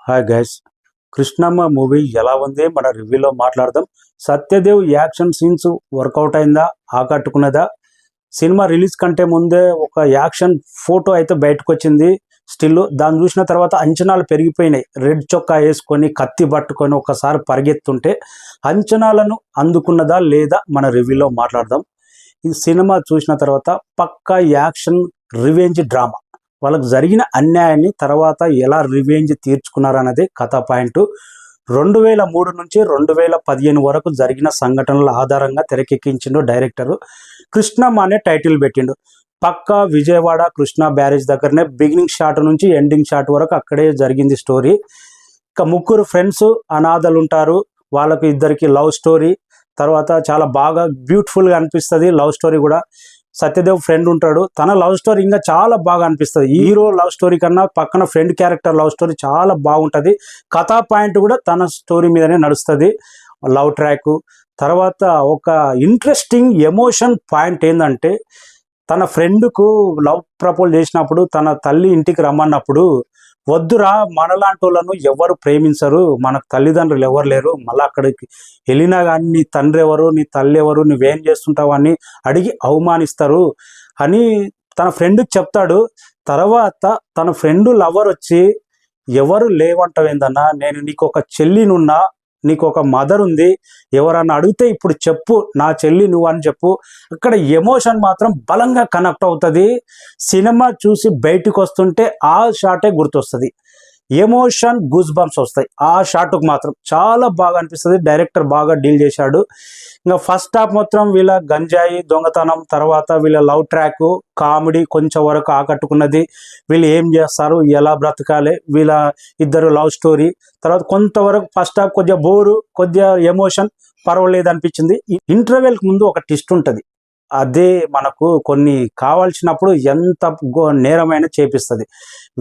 Hi guys, Krishnamma movie ఎలా ఉంది మన రివ్యూలో మాట్లాడదాం. సత్యదేవ్ యాక్షన్ సీన్స్ వర్కౌట్ అయిందా, ఆకట్టుకున్నదా? సినిమా రిలీజ్ కంటే ముందే ఒక యాక్షన్ ఫోటో అయితే బయటకు వచ్చింది. స్టిల్ దాన్ని చూసిన తర్వాత అంచనాలు పెరిగిపోయినాయి. రెడ్ చొక్కా వేసుకొని కత్తి పట్టుకొని ఒకసారి పరిగెత్తుంటే అంచనాలను అందుకున్నదా లేదా మన రివ్యూలో మాట్లాడదాం. ఈ సినిమా చూసిన తర్వాత పక్కా యాక్షన్ రివెంజ్ డ్రామా. వాళ్ళకు జరిగిన అన్యాయాన్ని తర్వాత ఎలా రివెంజ్ తీర్చుకున్నారన్నది కథ పాయింట్. 2003 నుంచి 2015 వరకు జరిగిన సంఘటనల ఆధారంగా తెరకెక్కించిండు డైరెక్టరు. కృష్ణమ్మ అనే టైటిల్ పెట్టిండు. పక్కా విజయవాడ కృష్ణా బ్యారేజ్ దగ్గరనే బిగినింగ్ షాట్ నుంచి ఎండింగ్ షాట్ వరకు అక్కడే జరిగింది స్టోరీ. ఇక ముగ్గురు ఫ్రెండ్స్ అనాథలు ఉంటారు. వాళ్ళకు ఇద్దరికి లవ్ స్టోరీ. తర్వాత చాలా బాగా బ్యూటిఫుల్గా అనిపిస్తుంది లవ్ స్టోరీ కూడా. సత్యదేవ్ ఫ్రెండ్ ఉంటాడు, తన లవ్ స్టోరీ ఇంకా చాలా బాగా అనిపిస్తుంది. హీరో లవ్ స్టోరీ కన్నా పక్కన ఫ్రెండ్ క్యారెక్టర్ లవ్ స్టోరీ చాలా బాగుంటుంది. కథా పాయింట్ కూడా తన స్టోరీ మీదనే నడుస్తుంది. లవ్ ట్రాక్ తర్వాత ఒక ఇంట్రెస్టింగ్ ఎమోషన్ పాయింట్ ఏంటంటే, తన ఫ్రెండ్కు లవ్ ప్రపోజ్ చేసినప్పుడు తన తల్లి ఇంటికి రమ్మన్నప్పుడు, వద్దురా మనలాంటి వాళ్ళను ఎవరు ప్రేమించరు, మనకు తల్లిదండ్రులు ఎవరు లేరు, మళ్ళీ అక్కడికి వెళ్ళినా కానీ నీ తండ్రి ఎవరు, నీ తల్లి ఎవరు, నువ్వేం చేస్తుంటావు అని అడిగి అవమానిస్తారు అని తన ఫ్రెండ్కి చెప్తాడు. తర్వాత తన ఫ్రెండ్ లవర్ వచ్చి, ఎవరు లేవంటావేందన్నా, నేను నీకు ఒక చెల్లినున్నా, నీకు ఒక మదర్ ఉంది, ఎవరన్నా అడిగితే ఇప్పుడు చెప్పు నా చెల్లి నువ్వు అని చెప్పు. అక్కడ ఎమోషన్ మాత్రం బలంగా కనెక్ట్ అవుతుంది. సినిమా చూసి బయటకు వస్తుంటే ఆ షాటే గుర్తొస్తుంది. ఎమోషన్ గూస్ బంప్స్ వస్తాయి. ఆ షాట్కు మాత్రం చాలా బాగా అనిపిస్తుంది. డైరెక్టర్ బాగా డీల్ చేశాడు. ఇంకా ఫస్ట్ హాఫ్ మొత్తం వీళ్ళ గంజాయి దొంగతనం, తర్వాత వీళ్ళ లవ్ ట్రాక్, కామెడీ కొంచెం వరకు ఆకట్టుకున్నది. వీళ్ళు ఏం చేస్తారు, ఎలా బ్రతకాలి, వీళ్ళ ఇద్దరు లవ్ స్టోరీ. తర్వాత కొంతవరకు ఫస్ట్ హాఫ్ కొద్దిగా బోరు, కొద్దిగా ఎమోషన్ పర్వాలేదు అనిపించింది. ఇంటర్వెల్కి ముందు ఒక ట్విస్ట్ ఉంటుంది. అదే మనకు కొన్ని కావాల్సినప్పుడు ఎంత నేరమైన చేపిస్తుంది.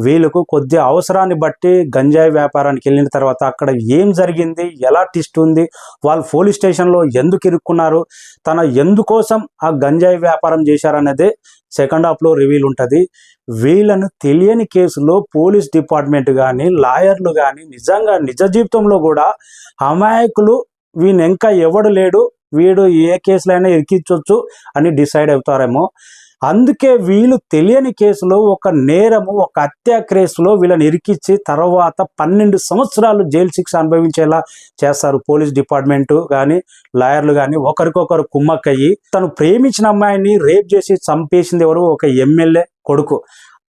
వీళ్ళకు కొద్దిగా అవసరాన్ని బట్టి గంజాయి వ్యాపారానికి వెళ్ళిన తర్వాత అక్కడ ఏం జరిగింది, ఎలా ట్విస్ట్ ఉంది, వాళ్ళు పోలీస్ స్టేషన్లో ఎందుకు ఇరుక్కున్నారు, తన ఎందుకోసం ఆ గంజాయి వ్యాపారం చేశారనేదే సెకండ్ హాఫ్లో రివీల్ ఉంటుంది. వీళ్ళను తెలియని కేసులో పోలీస్ డిపార్ట్మెంట్ కానీ లాయర్లు కానీ నిజంగా నిజ జీవితంలో కూడా అమాయకులు వీని ఇంకా ఎవడు లేడు, వీడు ఏ కేసులో అయినా ఇరికించవచ్చు అని డిసైడ్ అవుతారేమో. అందుకే వీళ్ళు తెలియని కేసులో ఒక నేరము, ఒక హత్య కేసులో వీళ్ళని ఇరికించి తర్వాత 12 సంవత్సరాలు జైలు శిక్ష అనుభవించేలా చేస్తారు. పోలీస్ డిపార్ట్మెంటు కానీ లాయర్లు కానీ ఒకరికొకరు కుమ్మక్కయ్యి, తను ప్రేమించిన అమ్మాయిని రేప్ చేసి చంపేసింది ఎవరు, ఒక ఎమ్మెల్యే కొడుకు.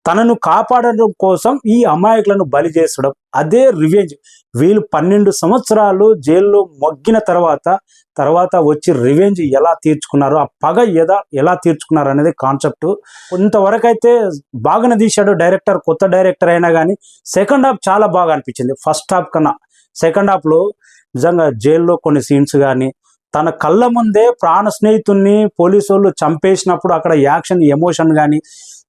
తనను కాపాడడం కోసం ఈ అమాయకులను బలి చేసడం, అదే రివెంజ్. వీళ్ళు 12 సంవత్సరాలు జైల్లో మొగ్గిన తర్వాత వచ్చి రివెంజ్ ఎలా తీర్చుకున్నారు, ఆ పగ ఎలా తీర్చుకున్నారు అనేది కాన్సెప్ట్. కొంతవరకు అయితే బాగానే తీశాడు డైరెక్టర్. కొత్త డైరెక్టర్ అయినా కానీ సెకండ్ హాఫ్ చాలా బాగా అనిపించింది ఫస్ట్ హాఫ్ కన్నా. సెకండ్ హాఫ్లో నిజంగా జైల్లో కొన్ని సీన్స్ కానీ, తన కళ్ళ ముందే ప్రాణ స్నేహితుల్ని పోలీసు వాళ్ళు చంపేసినప్పుడు అక్కడ యాక్షన్ ఎమోషన్ కానీ,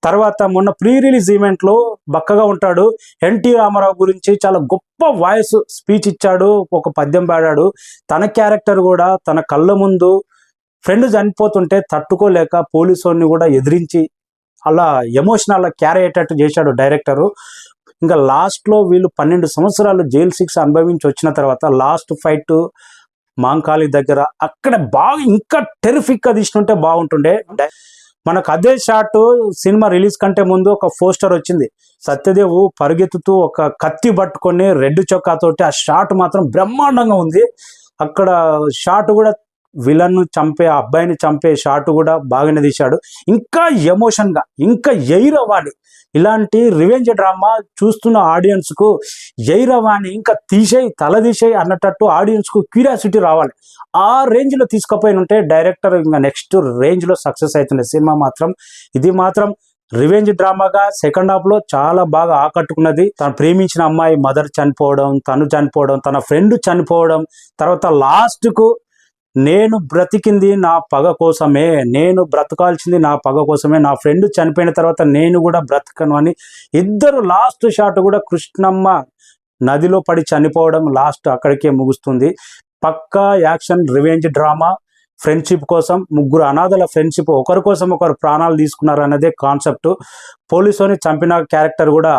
తర్వాత మొన్న ప్రీ రిలీజ్ ఈవెంట్లో బక్కగా ఉంటాడు ఎన్టీ రామారావు గురించి చాలా గొప్ప వాయిస్ స్పీచ్ ఇచ్చాడు, ఒక పద్యం పాడాడు. తన క్యారెక్టర్ కూడా తన కళ్ళ ముందు ఫ్రెండ్ చనిపోతుంటే తట్టుకోలేక పోలీసుని కూడా ఎదిరించి అలా ఎమోషనల్ క్యారీ అయ్యేటట్టు చేశాడు డైరెక్టరు. ఇంకా లాస్ట్లో వీళ్ళు 12 సంవత్సరాలు జైలు శిక్ష అనుభవించి వచ్చిన తర్వాత లాస్ట్ ఫైట్ మాంకాళి దగ్గర అక్కడ బాగా ఇంకా టెరిఫిక్గా తీసుకుంటే బాగుంటుండే. మనకు అదే షాట్ సినిమా రిలీజ్ కంటే ముందు ఒక పోస్టర్ వచ్చింది. సత్యదేవ్ పరిగెత్తుతూ ఒక కత్తి పట్టుకొని రెడ్ చొక్కాతోటి, ఆ షాట్ మాత్రం బ్రహ్మాండంగా ఉంది. అక్కడ షాట్ కూడా విలన్ను చంపే, ఆ అబ్బాయిని చంపే షాట్ కూడా బాగానే తీశాడు. ఇంకా ఎమోషన్గా, ఇంకా ఎయిరవ్వాలి. ఇలాంటి రివెంజ్ డ్రామా చూస్తున్న ఆడియన్స్కు ఎయిరవాణి ఇంకా తల తీసేయి అన్నట్టు ఆడియన్స్కు క్యూరియాసిటీ రావాలి. ఆ రేంజ్లో తీసుకుపోయి ఉంటే డైరెక్టర్ ఇంకా నెక్స్ట్ రేంజ్లో సక్సెస్ అవుతుంది సినిమా మాత్రం. ఇది మాత్రం రివెంజ్ డ్రామాగా సెకండ్ హాఫ్లో చాలా బాగా ఆకట్టుకున్నది. తను ప్రేమించిన అమ్మాయి మదర్ చనిపోవడం, తను చనిపోవడం, తన ఫ్రెండ్ చనిపోవడం, తర్వాత లాస్ట్కు నేను బ్రతికింది నా పగ కోసమే, నేను బ్రతకాల్సింది నా పగ కోసమే, నా ఫ్రెండ్ చనిపోయిన తర్వాత నేను కూడా బ్రతకను అని ఇద్దరు లాస్ట్ షాట్ కూడా కృష్ణమ్మ నదిలో పడి చనిపోవడం లాస్ట్ అక్కడికే ముగుస్తుంది. పక్కా యాక్షన్ రివెంజ్ డ్రామా. ఫ్రెండ్షిప్ కోసం ముగ్గురు అనాథల ఫ్రెండ్షిప్, ఒకరి కోసం ఒకరు ప్రాణాలు తీసుకున్నారు అన్నదే కాన్సెప్ట్. పోలీసుని చంపిన క్యారెక్టర్ కూడా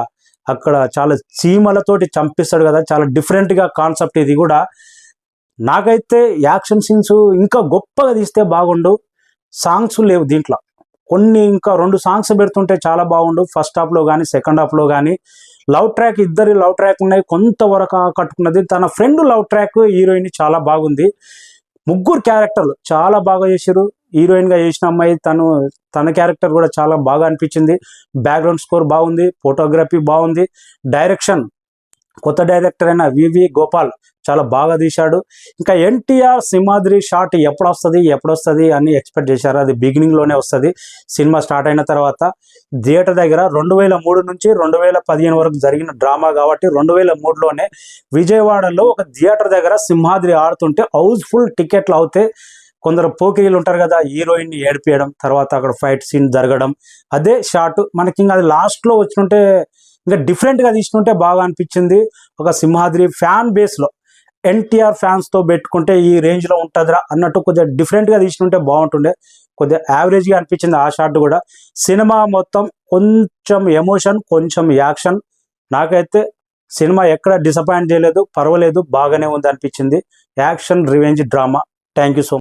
అక్కడ చాలా చీమలతోటి చంపిస్తాడు కదా, చాలా డిఫరెంట్గా కాన్సెప్ట్ ఇది కూడా. నాకైతే యాక్షన్ సీన్స్ ఇంకా గొప్పగా తీస్తే బాగుండు. సాంగ్స్ లేవు దీంట్లో, కొన్ని ఇంకా 2 సాంగ్స్ పెడుతుంటే చాలా బాగుండు. ఫస్ట్ హాఫ్లో కానీ సెకండ్ హాఫ్లో కానీ లవ్ ట్రాక్, ఇద్దరి లవ్ ట్రాక్ ఉన్నాయి, కొంతవరకు ఆకట్టుకున్నది. తన ఫ్రెండ్ లవ్ ట్రాక్ హీరోయిన్ చాలా బాగుంది. ముగ్గురు క్యారెక్టర్లు చాలా బాగా చేశారు. హీరోయిన్గా చేసిన అమ్మాయి తన క్యారెక్టర్ కూడా చాలా బాగా అనిపించింది. బ్యాక్గ్రౌండ్ స్కోర్ బాగుంది, ఫోటోగ్రఫీ బాగుంది, డైరెక్షన్ కొత్త డైరెక్టర్ అయిన వివి గోపాల్ చాలా బాగా తీశాడు. ఇంకా ఎన్టీఆర్ సింహాద్రి షాట్ ఎప్పుడొస్తుంది అని ఎక్స్పెక్ట్ చేశారు. అది బిగినింగ్లోనే వస్తుంది. సినిమా స్టార్ట్ అయిన తర్వాత థియేటర్ దగ్గర 2003 నుంచి 2015 వరకు జరిగిన డ్రామా కాబట్టి 2003లోనే విజయవాడలో ఒక థియేటర్ దగ్గర సింహాద్రి ఆడుతుంటే హౌస్ఫుల్ టికెట్లు అవుతే కొందరు పోకిరీలు ఉంటారు కదా, హీరోయిన్ని ఏడిపియడం, తర్వాత అక్కడ ఫైట్ సీన్ జరగడం, అదే షాట్ మనకి. ఇంకా అది లాస్ట్లో వచ్చినట్టే ఇంకా డిఫరెంట్గా తీసుకుంటే బాగా అనిపించింది. ఒక సింహాద్రి ఫ్యాన్ బేస్లో ఎన్టీఆర్ ఫ్యాన్స్తో పెట్టుకుంటే ఈ రేంజ్లో ఉంటుందిరా అన్నట్టు కొద్దిగా డిఫరెంట్గా తీసుకుంటే బాగుంటుండే. కొద్దిగా యావరేజ్గా అనిపించింది ఆ షాట్ కూడా. సినిమా మొత్తం కొంచెం ఎమోషన్, కొంచెం యాక్షన్. నాకైతే సినిమా ఎక్కడ డిసప్పాయింట్ చేయలేదు, పర్వాలేదు, బాగానే ఉంది అనిపించింది. Action revenge drama. Thank you so much.